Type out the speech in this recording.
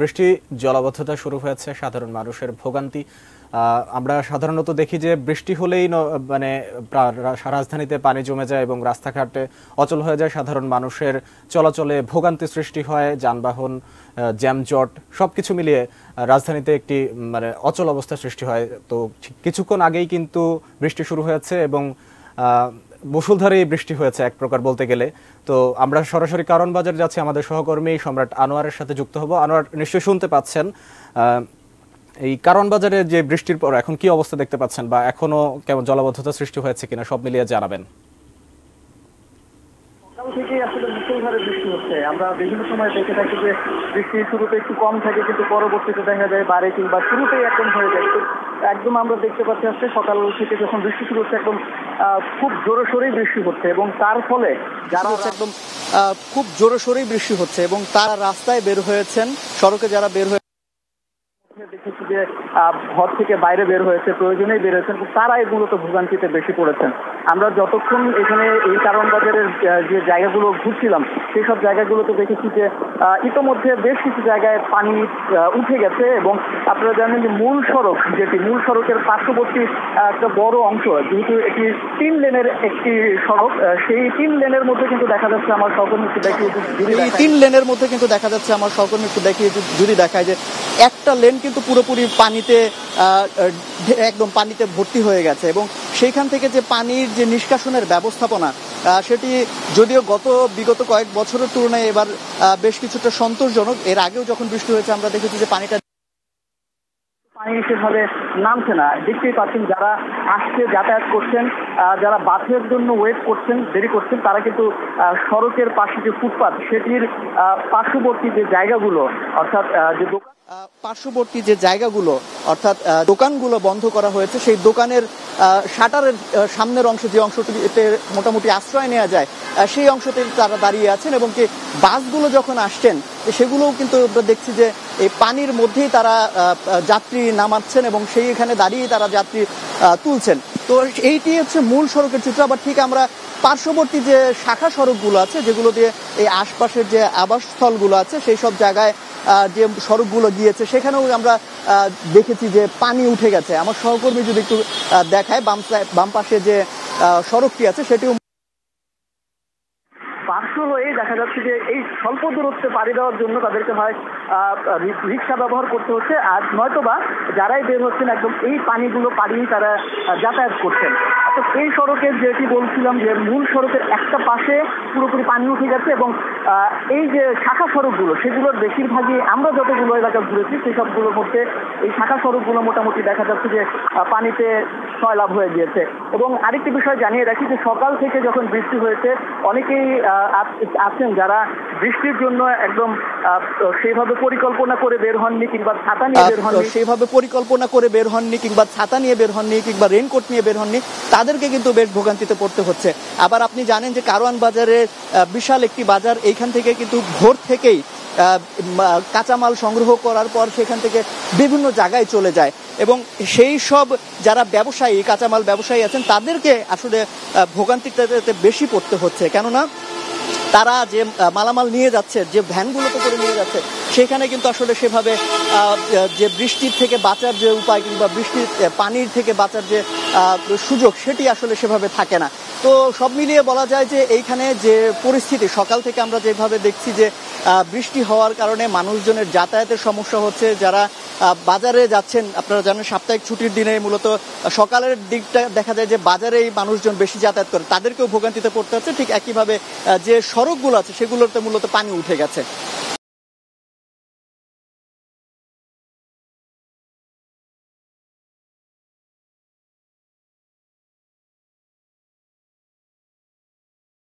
বৃষ্টি জলাবদ্ধতা শুরু হয়েছে, সাধারণ মানুষের ভোগান্তি। আমরা সাধারণত দেখি যে বৃষ্টি হলেই মানে রাজধানীতে পানি জমে যায় এবং রাস্তাঘাটে অচল হয়ে যায়, সাধারণ মানুষের চলাচলে ভোগান্তি সৃষ্টি হয়, যানবাহন জ্যামজট সবকিছু মিলিয়ে রাজধানীতে একটি মানে অচল অবস্থা সৃষ্টি হয়। তো কিছুক্ষণ আগেই কিন্তু বৃষ্টি শুরু হয়েছে এবং মুষলধারে বৃষ্টি হয়েছে এক প্রকার বলতে গেলে। তো আমরা সরাসরি কারণ বাজার যাচ্ছি, আমাদের সহকর্মী সম্রাট আনোয়ারের সাথে যুক্ত হব। আনোয়ার, নিশ্চয়ই শুনতে পাচ্ছেন এই কারণ বাজারে যে বৃষ্টির পর এখন কি অবস্থা দেখতে পাচ্ছেন, বা এখনো কেমন জলাবদ্ধতা সৃষ্টি হয়েছে কিনা সব মিলিয়ে জানাবেন। সকাল থেকে আসলে মুষলধারে বৃষ্টি হচ্ছে। আমরা বিভিন্ন সময় দেখে থাকি যে বৃষ্টি শুরুতে একটু কম থাকে, কিন্তু পরবর্তীতে দেখা যায় বাড়ে, কিংবা শুরুতেই একদম হয়ে যায়। একদম আমরা দেখতে পাচ্ছি আসছে সকাল থেকে যখন বৃষ্টি শুরু হচ্ছে একদম খুব জোরে সোরেই বৃষ্টি হচ্ছে, এবং তার ফলে যারা একদম খুব জোরে সোরেই বৃষ্টি হচ্ছে এবং তারা রাস্তায় বের হয়েছেন, সড়কে যারা বের হয়ে দেখেছি যে ঘর থেকে বাইরে বের হয়েছে, প্রয়োজনেই বের হয়েছেন, তারাই মূলত ভোগান্তিতে বেশি পড়েছেন। আমরা যতক্ষণ এখানে এই কারণ বাজারের যে জায়গাগুলো ঘুরছিলাম সেই সব জায়গাগুলোতে দেখেছি যে ইতোমধ্যে বেশ কিছু জায়গায় পানি উঠে গেছে, এবং আপনারা জানেন যে মূল সড়কের পার্শ্ববর্তী একটা বড় অংশ, যেহেতু এটি 3 লেনের একটি সড়ক, সেই 3 লেনের মধ্যে কিন্তু দেখা যাচ্ছে আমার সহকর্মী একটু দেখিয়ে যদি দেখায় যে একটা লেন কিন্তু পুরোপুরি পানিতে একদম পানিতে ভর্তি হয়ে গেছে, এবং সেইখান থেকে যে পানির যে নিষ্কাশনের ব্যবস্থাপনা সেটি যদিও বিগত কয়েক বছরের তুলনায় এবার বেশ কিছুটা সন্তোষজনক। এর আগেও যখন বৃষ্টি হয়েছে আমরা দেখেছি যে পানি সেভাবে নামছে না। দেখতেই পাচ্ছেন যারা আসছে, যাতায়াত করছেন, যারা বাসের জন্য ওয়েট করছেন, দেরি করছেন, তারা কিন্তু সড়কের পাশে যে ফুটপাত সেটির পার্শ্ববর্তী যে জায়গাগুলো অর্থাৎ দোকানগুলো বন্ধ করা হয়েছে, সেই দোকানের শাটারের সামনের অংশ, যে অংশটিতে মোটামুটি আশ্রয় নেওয়া যায়, সেই অংশতে তারা দাঁড়িয়ে আছেন, এবং কি বাসগুলো যখন আসছেন সেগুলোও কিন্তু আমরা দেখছি যে এই পানির মধ্যেই তারা যাত্রী নামাচ্ছেন এবং সেইখানে দাঁড়িয়ে তারা যাত্রী তুলছেন। তো এইটি হচ্ছে মূল সড়কের চিত্র। আবার ঠিক আমরা পার্শ্ববর্তী যে শাখা সড়কগুলো আছে, যেগুলো দিয়ে এই আশপাশের যে আবাসস্থলগুলো আছে সেই সব জায়গায় যে সড়কগুলো গিয়েছে, সেখানেও আমরা দেখেছি যে পানি উঠে গেছে। আমার সহকর্মী যদি একটু দেখায়, বাম পাশে যে সড়কটি আছে সেটিও পার্শ্ব হয়ে দেখা যাচ্ছে যে এই স্বল্প দূরত্বে পাড়ি দেওয়ার জন্য তাদেরকে হয় রিক্সা ব্যবহার করতে হচ্ছে, আর নয়তোবা যারাই বের হচ্ছেন একদম এই পানিগুলো পাড়িয়েই তারা যাতায়াত করছেন। অর্থাৎ এই সড়কের যেটি বলছিলাম যে মূল সড়কের একটা পাশে পুরোপুরি পানি উঠে গেছে, এবং এই যে শাখা সড়কগুলো সেগুলোর বেশিরভাগই আমরা যতগুলো এলাকা ঘুরেছি সেই সবগুলোর মধ্যে এই শাখা সড়কগুলো মোটামুটি দেখা যাচ্ছে যে পানিতে সয়লাভ হয়ে গিয়েছে। এবং আরেকটি বিষয় জানিয়ে রাখি যে সকাল থেকে যখন বৃষ্টি হয়েছে অনেকেই আছেন যারা বৃষ্টির জন্য একদম সেইভাবে পরিকল্পনা করে বের হননি, কিংবা ছাতা নিয়ে বের হননি, কিংবা রেইনকোট নিয়ে বের হননি, তাদেরকে কিন্তু বেশ ভোগান্তিতে পড়তে হচ্ছে। আবার আপনি জানেন যে কারওয়ান বাজারের বিশাল একটি বাজার, এইখান থেকে কিন্তু ভোর থেকেই কাঁচামাল সংগ্রহ করার পর সেখান থেকে বিভিন্ন জায়গায় চলে যায়, এবং সেই সব যারা ব্যবসায়ী, কাঁচামাল ব্যবসায়ী আছেন, তাদেরকে আসলে ভোগান্তিতে বেশি পড়তে হচ্ছে। কেননা তারা যে মালামাল নিয়ে যাচ্ছে, যে ভ্যানগুলোতে করে নিয়ে যাচ্ছে, সেখানে কিন্তু আসলে সেভাবে যে বৃষ্টির থেকে বাঁচার যে উপায়, কিংবা বৃষ্টির পানির থেকে বাঁচার যে সুযোগ, সেটি আসলে সেভাবে থাকে না। তো সব মিলিয়ে বলা যায় যে এইখানে যে পরিস্থিতি, সকাল থেকে আমরা যেভাবে দেখছি যে বৃষ্টি হওয়ার কারণে মানুষজনের যাতায়াতের সমস্যা হচ্ছে। যারা বাজারে যাচ্ছেন, আপনারা জানেন সাপ্তাহিক ছুটির দিনে মূলত সকালের দিকটা দেখা যায় যে বাজারেই মানুষজন বেশি যাতায়াত করে, তাদেরকেও ভোগান্তিতে পড়তে হচ্ছে। ঠিক একইভাবে যে সড়কগুলো আছে সেগুলোতে মূলত পানি উঠে গেছে।